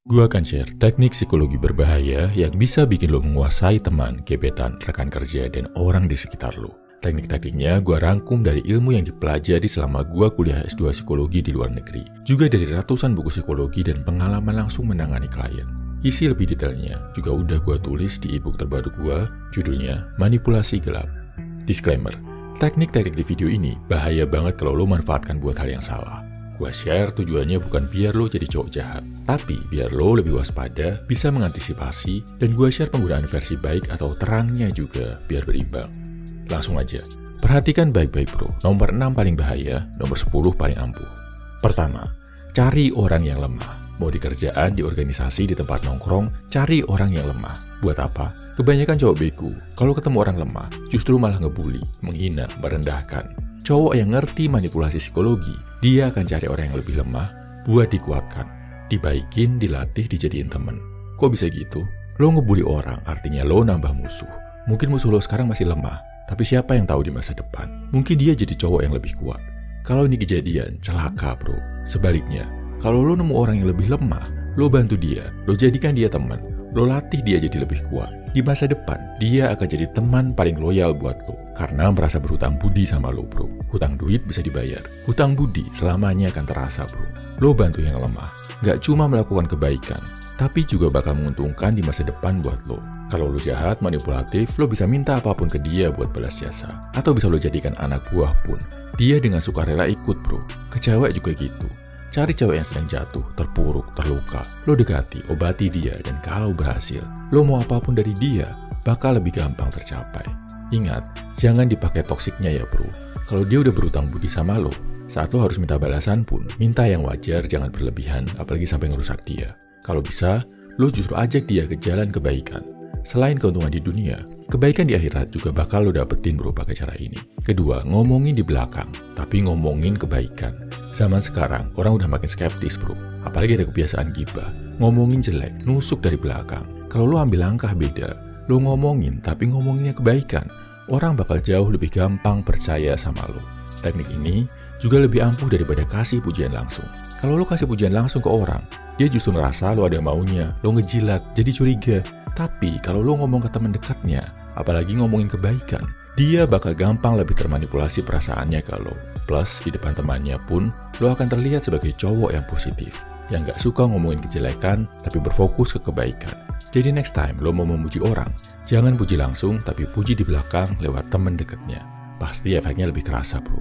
Gua akan share teknik psikologi berbahaya yang bisa bikin lo menguasai teman, gebetan, rekan kerja, dan orang di sekitar lo. Teknik-tekniknya gua rangkum dari ilmu yang dipelajari selama gua kuliah S2 psikologi di luar negeri. Juga dari ratusan buku psikologi dan pengalaman langsung menangani klien. Isi lebih detailnya juga udah gua tulis di ebook terbaru gua, judulnya Manipulasi Gelap. Disclaimer, teknik-teknik di video ini bahaya banget kalau lo manfaatkan buat hal yang salah. Gua share tujuannya bukan biar lo jadi cowok jahat, tapi biar lo lebih waspada, bisa mengantisipasi, dan gua share penggunaan versi baik atau terangnya juga biar berimbang. Langsung aja, perhatikan baik-baik bro. Nomor 6 paling bahaya, nomor 10 paling ampuh. Pertama, cari orang yang lemah. Mau di kerjaan, di organisasi, di tempat nongkrong, cari orang yang lemah. Buat apa? Kebanyakan cowok beku, kalau ketemu orang lemah, justru malah ngebully, menghina, merendahkan. Cowok yang ngerti manipulasi psikologi, dia akan cari orang yang lebih lemah buat dikuatkan, dibaikin, dilatih, dijadiin temen. Kok bisa gitu? Lo ngebully orang, artinya lo nambah musuh. Mungkin musuh lo sekarang masih lemah, tapi siapa yang tahu di masa depan? Mungkin dia jadi cowok yang lebih kuat. Kalau ini kejadian, celaka bro. Sebaliknya, kalau lo nemu orang yang lebih lemah, lo bantu dia, lo jadikan dia teman, lo latih dia jadi lebih kuat. Di masa depan, dia akan jadi teman paling loyal buat lo. Karena merasa berhutang budi sama lo bro. Hutang duit bisa dibayar. Hutang budi selamanya akan terasa bro. Lo bantu yang lemah. Gak cuma melakukan kebaikan, tapi juga bakal menguntungkan di masa depan buat lo. Kalau lo jahat, manipulatif, lo bisa minta apapun ke dia buat balas jasa. Atau bisa lo jadikan anak buah pun. Dia dengan sukarela ikut bro. Ke cewek juga gitu. Cari cewek yang sedang jatuh, terpuruk, terluka. Lo dekati, obati dia, dan kalau berhasil, lo mau apapun dari dia, bakal lebih gampang tercapai. Ingat, jangan dipakai toksiknya ya bro. Kalau dia udah berutang budi sama lo, saat lo harus minta balasan pun, minta yang wajar, jangan berlebihan, apalagi sampai ngerusak dia. Kalau bisa, lo justru ajak dia ke jalan kebaikan. Selain keuntungan di dunia, kebaikan di akhirat juga bakal lo dapetin bro pakai cara ini. Kedua, ngomongin di belakang, tapi ngomongin kebaikan. Zaman sekarang, orang udah makin skeptis bro. Apalagi ada kebiasaan gibah. Ngomongin jelek, nusuk dari belakang. Kalau lo ambil langkah beda, lo ngomongin tapi ngomonginnya kebaikan, orang bakal jauh lebih gampang percaya sama lo. Teknik ini juga lebih ampuh daripada kasih pujian langsung. Kalau lo kasih pujian langsung ke orang, dia justru ngerasa lo ada maunya, lo ngejilat, jadi curiga. Tapi kalau lo ngomong ke teman dekatnya, apalagi ngomongin kebaikan, dia bakal gampang lebih termanipulasi perasaannya ke lo. Plus, di depan temannya pun, lo akan terlihat sebagai cowok yang positif, yang gak suka ngomongin kejelekan, tapi berfokus ke kebaikan. Jadi next time lo mau memuji orang, jangan puji langsung, tapi puji di belakang lewat teman dekatnya. Pasti efeknya lebih kerasa bro.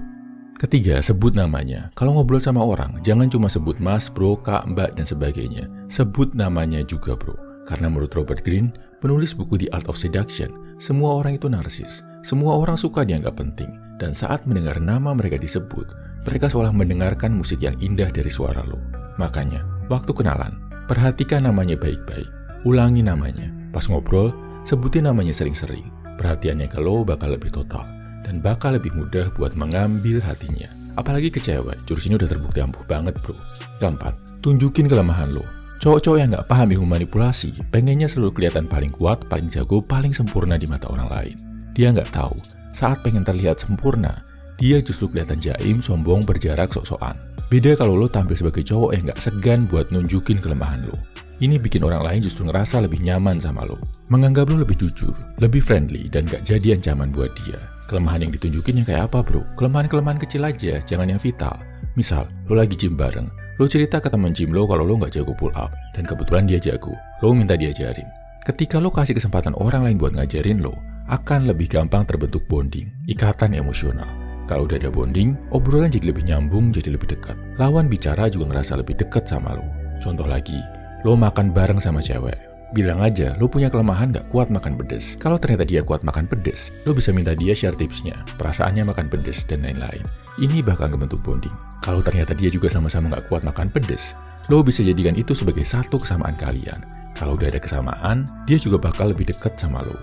Ketiga, sebut namanya. Kalau ngobrol sama orang, jangan cuma sebut mas, bro, kak, mbak, dan sebagainya. Sebut namanya juga bro. Karena menurut Robert Greene, penulis buku The Art of Seduction, semua orang itu narsis. Semua orang suka dianggap penting. Dan saat mendengar nama mereka disebut, mereka seolah mendengarkan musik yang indah dari suara lo. Makanya, waktu kenalan, perhatikan namanya baik-baik. Ulangi namanya. Pas ngobrol, sebutin namanya sering-sering. Perhatiannya ke lo bakal lebih total. Dan bakal lebih mudah buat mengambil hatinya. Apalagi ke cewek, jurus ini udah terbukti ampuh banget bro. Keempat, tunjukin kelemahan lo. Cowok-cowok yang gak paham ilmu manipulasi, pengennya selalu kelihatan paling kuat, paling jago, paling sempurna di mata orang lain. Dia gak tahu, saat pengen terlihat sempurna, dia justru kelihatan jaim, sombong, berjarak, sok-sokan. Beda kalau lo tampil sebagai cowok yang gak segan buat nunjukin kelemahan lo. Ini bikin orang lain justru ngerasa lebih nyaman sama lo. Menganggap lo lebih jujur, lebih friendly, dan gak jadi ancaman buat dia. Kelemahan yang ditunjukin yang kayak apa bro? Kelemahan-kelemahan kecil aja, jangan yang vital. Misal, lo lagi gym bareng. Lo cerita ke teman gym lo kalau lo nggak jago pull up, dan kebetulan dia jago. Lo minta diajarin. Ketika lo kasih kesempatan orang lain buat ngajarin lo, akan lebih gampang terbentuk bonding, ikatan emosional. Kalau udah ada bonding, obrolan jadi lebih nyambung, jadi lebih dekat. Lawan bicara juga ngerasa lebih dekat sama lo. Contoh lagi, lo makan bareng sama cewek. Bilang aja, lo punya kelemahan gak kuat makan pedes. Kalau ternyata dia kuat makan pedes, lo bisa minta dia share tipsnya, perasaannya makan pedes, dan lain-lain. Ini bakal ngebentuk bonding. Kalau ternyata dia juga sama-sama gak kuat makan pedes, lo bisa jadikan itu sebagai satu kesamaan kalian. Kalau udah ada kesamaan, dia juga bakal lebih dekat sama lo.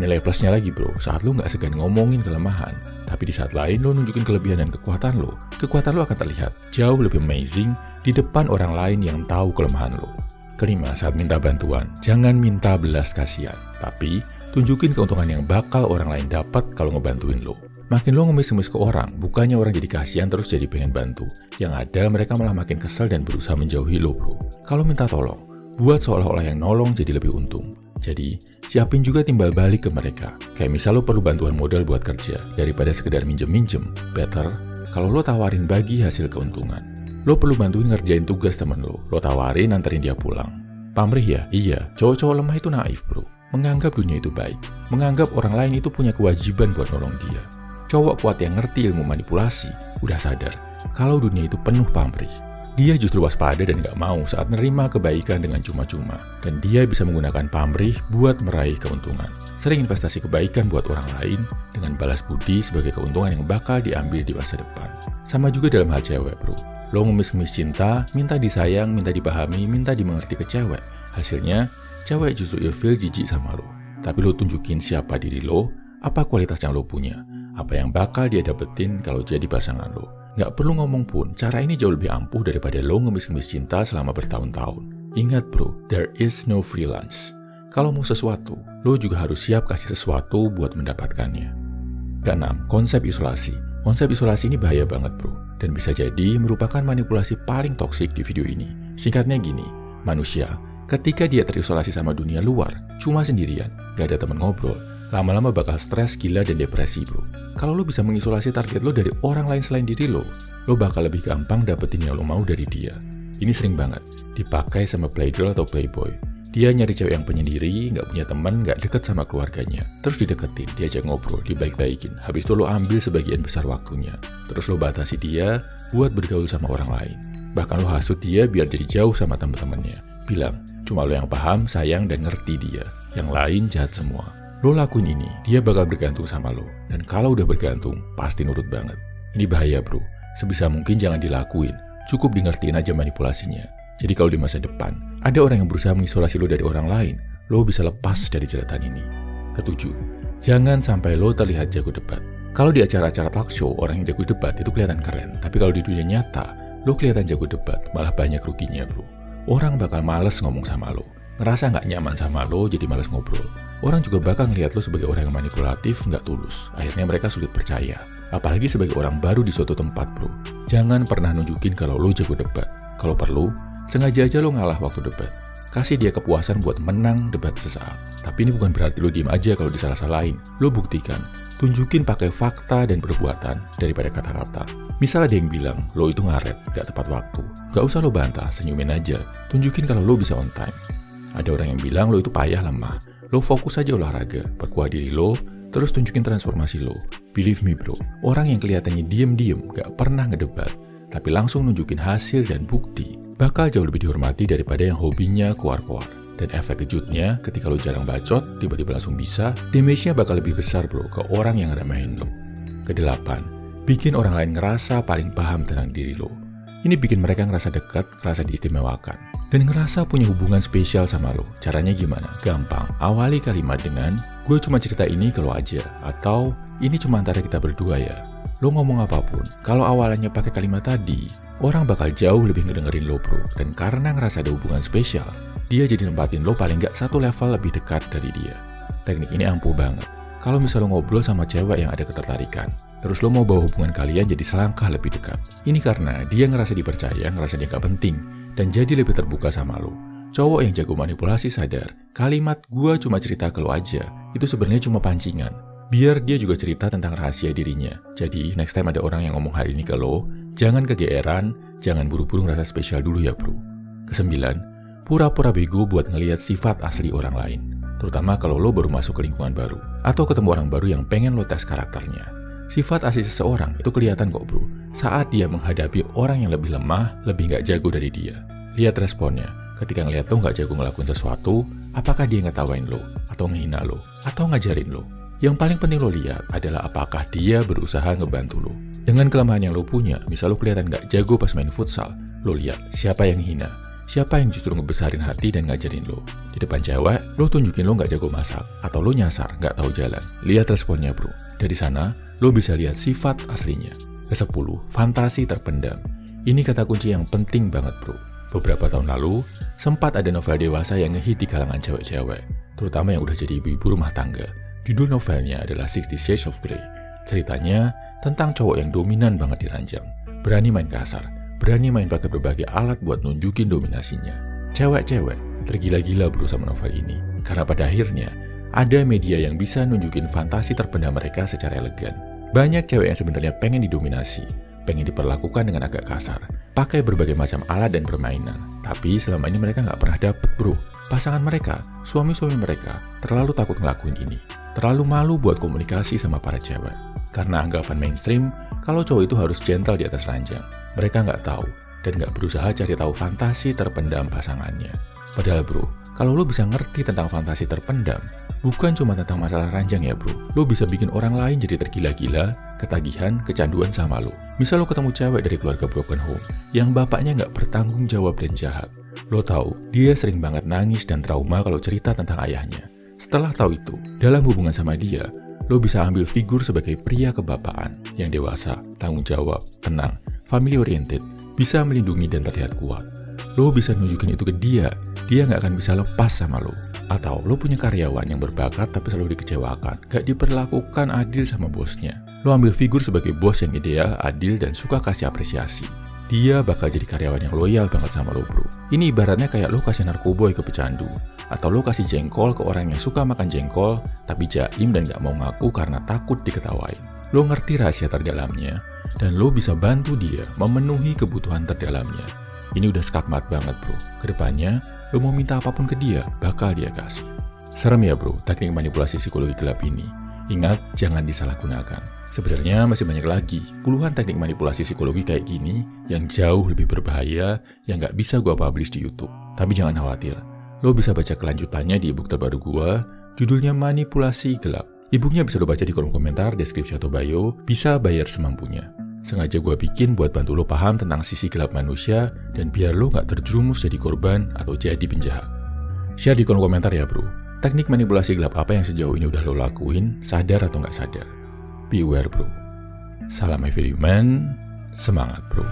Nilai plusnya lagi bro, saat lo gak segan ngomongin kelemahan, tapi di saat lain lo nunjukin kelebihan dan kekuatan lo akan terlihat jauh lebih amazing di depan orang lain yang tahu kelemahan lo. Kelima, saat minta bantuan, jangan minta belas kasihan, tapi tunjukin keuntungan yang bakal orang lain dapat kalau ngebantuin lo. Makin lo ngemis-ngemis ke orang, bukannya orang jadi kasihan terus jadi pengen bantu. Yang ada mereka malah makin kesel dan berusaha menjauhi lo bro. Kalau minta tolong, buat seolah-olah yang nolong jadi lebih untung. Jadi, siapin juga timbal balik ke mereka. Kayak misal lo perlu bantuan modal buat kerja, daripada sekedar minjem-minjem. Better kalau lo tawarin bagi hasil keuntungan. Lo perlu bantuin ngerjain tugas temen lo tawarin anterin dia pulang. Pamrih ya? Iya, cowok-cowok lemah itu naif bro. Menganggap dunia itu baik, menganggap orang lain itu punya kewajiban buat nolong dia. Cowok kuat yang ngerti ilmu manipulasi, udah sadar kalau dunia itu penuh pamrih. Dia justru waspada dan gak mau saat menerima kebaikan dengan cuma-cuma. Dan dia bisa menggunakan pamrih buat meraih keuntungan. Sering investasi kebaikan buat orang lain dengan balas budi sebagai keuntungan yang bakal diambil di masa depan. Sama juga dalam hal cewek bro. Lo ngemis-ngemis cinta, minta disayang, minta dipahami, minta dimengerti ke cewek. Hasilnya, cewek justru ilfil jijik sama lo. Tapi lo tunjukin siapa diri lo, apa kualitas yang lo punya, apa yang bakal dia dapetin kalau jadi pasangan lo. Nggak perlu ngomong pun, cara ini jauh lebih ampuh daripada lo ngemis-ngemis cinta selama bertahun-tahun. Ingat bro, there is no free lunch. Kalau mau sesuatu, lo juga harus siap kasih sesuatu buat mendapatkannya. Keenam, konsep isolasi. Konsep isolasi ini bahaya banget bro, dan bisa jadi merupakan manipulasi paling toksik di video ini. Singkatnya gini, manusia, ketika dia terisolasi sama dunia luar, cuma sendirian, gak ada teman ngobrol, lama-lama bakal stres, gila, dan depresi bro. Kalau lo bisa mengisolasi target lo dari orang lain selain diri lo bakal lebih gampang dapetin yang lo mau dari dia. Ini sering banget dipakai sama playgirl atau playboy. Dia nyari cewek yang penyendiri, gak punya teman, gak deket sama keluarganya. Terus dideketin, diajak ngobrol, dibaik-baikin. Habis itu lo ambil sebagian besar waktunya. Terus lo batasi dia buat bergaul sama orang lain. Bahkan lo hasut dia biar jadi jauh sama temen-temennya. Bilang, cuma lo yang paham, sayang, dan ngerti dia. Yang lain jahat semua. Lo lakuin ini, dia bakal bergantung sama lo. Dan kalau udah bergantung, pasti nurut banget. Ini bahaya bro. Sebisa mungkin jangan dilakuin. Cukup di ngertiin aja manipulasinya. Jadi kalau di masa depan, ada orang yang berusaha mengisolasi lo dari orang lain, lo bisa lepas dari jeratan ini. Ketujuh, jangan sampai lo terlihat jago debat. Kalau di acara-acara talk show, orang yang jago debat itu kelihatan keren. Tapi kalau di dunia nyata, lo kelihatan jago debat, malah banyak ruginya bro. Orang bakal males ngomong sama lo. Ngerasa nggak nyaman sama lo, jadi malas ngobrol. Orang juga bakal ngeliat lo sebagai orang yang manipulatif, nggak tulus. Akhirnya mereka sulit percaya. Apalagi sebagai orang baru di suatu tempat bro. Jangan pernah nunjukin kalau lo jago debat. Kalau perlu, sengaja aja lo ngalah waktu debat. Kasih dia kepuasan buat menang debat sesaat. Tapi ini bukan berarti lo diem aja kalau disalah-salahin. Lo buktikan. Tunjukin pakai fakta dan perbuatan daripada kata-kata. Misal ada yang bilang, lo itu ngaret, gak tepat waktu. Gak usah lo bantah, senyumin aja. Tunjukin kalau lo bisa on time. Ada orang yang bilang lo itu payah lemah. Lo fokus aja olahraga, perkuat diri lo, terus tunjukin transformasi lo. Believe me bro, orang yang kelihatannya diem-diem, gak pernah ngedebat, tapi langsung nunjukin hasil dan bukti, bakal jauh lebih dihormati daripada yang hobinya kuar-kuar. Dan efek kejutnya, ketika lo jarang bacot, tiba-tiba langsung bisa, damage-nya bakal lebih besar bro ke orang yang remehin lo. Kedelapan, bikin orang lain ngerasa paling paham tentang diri lo. Ini bikin mereka ngerasa dekat, ngerasa diistimewakan, dan ngerasa punya hubungan spesial sama lo. Caranya gimana? Gampang. Awali kalimat dengan, gue cuma cerita ini ke lo aja, atau ini cuma antara kita berdua ya. Lo ngomong apapun, kalau awalannya pakai kalimat tadi, orang bakal jauh lebih ngedengerin lo bro. Dan karena ngerasa ada hubungan spesial, dia jadi nempatin lo paling nggak satu level lebih dekat dari dia. Teknik ini ampuh banget. Kalau misal lo ngobrol sama cewek yang ada ketertarikan, terus lo mau bawa hubungan kalian jadi selangkah lebih dekat. Ini karena dia ngerasa dipercaya, ngerasa dia gak penting, dan jadi lebih terbuka sama lo. Cowok yang jago manipulasi sadar, kalimat gua cuma cerita ke lo aja, itu sebenarnya cuma pancingan. Biar dia juga cerita tentang rahasia dirinya. Jadi, next time ada orang yang ngomong hal ini ke lo, jangan kegeeran, jangan buru-buru ngerasa spesial dulu ya bro. Kesembilan, pura-pura bego buat ngelihat sifat asli orang lain. Terutama kalau lo baru masuk ke lingkungan baru, atau ketemu orang baru yang pengen lo tes karakternya. Sifat asli seseorang itu kelihatan kok bro, saat dia menghadapi orang yang lebih lemah, lebih gak jago dari dia. Lihat responnya, ketika ngeliat lo gak jago ngelakuin sesuatu, apakah dia ngetawain lo, atau ngehina lo, atau ngajarin lo. Yang paling penting lo lihat adalah apakah dia berusaha ngebantu lo. Dengan kelemahan yang lo punya, misal lo kelihatan gak jago pas main futsal, lo lihat siapa yang hina. Siapa yang justru ngebesarin hati dan ngajarin lo. Di depan cewek, lo tunjukin lo gak jago masak, atau lo nyasar, gak tahu jalan. Lihat responnya bro. Dari sana, lo bisa lihat sifat aslinya. Ke-10, fantasi terpendam. Ini kata kunci yang penting banget bro. Beberapa tahun lalu, sempat ada novel dewasa yang ngehit di kalangan cewek-cewek, terutama yang udah jadi ibu-ibu rumah tangga. Judul novelnya adalah 60 Shades of Grey. Ceritanya tentang cowok yang dominan banget di ranjang, berani main kasar, berani main pakai berbagai alat buat nunjukin dominasinya. Cewek-cewek tergila-gila bro sama novel ini. Karena pada akhirnya, ada media yang bisa nunjukin fantasi terpendam mereka secara elegan. Banyak cewek yang sebenarnya pengen didominasi, pengen diperlakukan dengan agak kasar, pakai berbagai macam alat dan permainan. Tapi selama ini mereka nggak pernah dapet bro. Pasangan mereka, suami-suami mereka, terlalu takut ngelakuin ini. Terlalu malu buat komunikasi sama para cewek. Karena anggapan mainstream, kalau cowok itu harus gentle di atas ranjang. Mereka nggak tahu, dan nggak berusaha cari tahu fantasi terpendam pasangannya. Padahal bro, kalau lo bisa ngerti tentang fantasi terpendam, bukan cuma tentang masalah ranjang ya bro. Lo bisa bikin orang lain jadi tergila-gila, ketagihan, kecanduan sama lo. Misal lo ketemu cewek dari keluarga broken home, yang bapaknya nggak bertanggung jawab dan jahat. Lo tahu, dia sering banget nangis dan trauma kalau cerita tentang ayahnya. Setelah tahu itu, dalam hubungan sama dia, lo bisa ambil figur sebagai pria kebapaan yang dewasa, tanggung jawab, tenang, family oriented, bisa melindungi dan terlihat kuat. Lo bisa nunjukin itu ke dia nggak akan bisa lepas sama lo. Atau lo punya karyawan yang berbakat tapi selalu dikecewakan, gak diperlakukan adil sama bosnya. Lo ambil figur sebagai bos yang ideal, adil, dan suka kasih apresiasi. Dia bakal jadi karyawan yang loyal banget sama lo bro. Ini ibaratnya kayak lo kasih narkoboy ke pecandu, atau lo kasih jengkol ke orang yang suka makan jengkol, tapi jaim dan gak mau ngaku karena takut diketawain. Lo ngerti rahasia terdalamnya, dan lo bisa bantu dia memenuhi kebutuhan terdalamnya. Ini udah skakmat banget bro. Kedepannya, lo mau minta apapun ke dia, bakal dia kasih. Serem ya bro, teknik manipulasi psikologi gelap ini. Ingat, jangan disalahgunakan. Sebenarnya masih banyak lagi puluhan teknik manipulasi psikologi kayak gini yang jauh lebih berbahaya yang gak bisa gua publish di YouTube. Tapi jangan khawatir, lo bisa baca kelanjutannya di ebook terbaru gua, judulnya Manipulasi Gelap. Ebooknya bisa lo baca di kolom komentar, deskripsi atau bio, bisa bayar semampunya. Sengaja gue bikin buat bantu lo paham tentang sisi gelap manusia dan biar lo gak terjerumus jadi korban atau jadi penjahat. Share di kolom komentar ya bro. Teknik manipulasi gelap apa yang sejauh ini udah lo lakuin, sadar atau gak sadar. Beware bro. Salam Evil Human, semangat bro.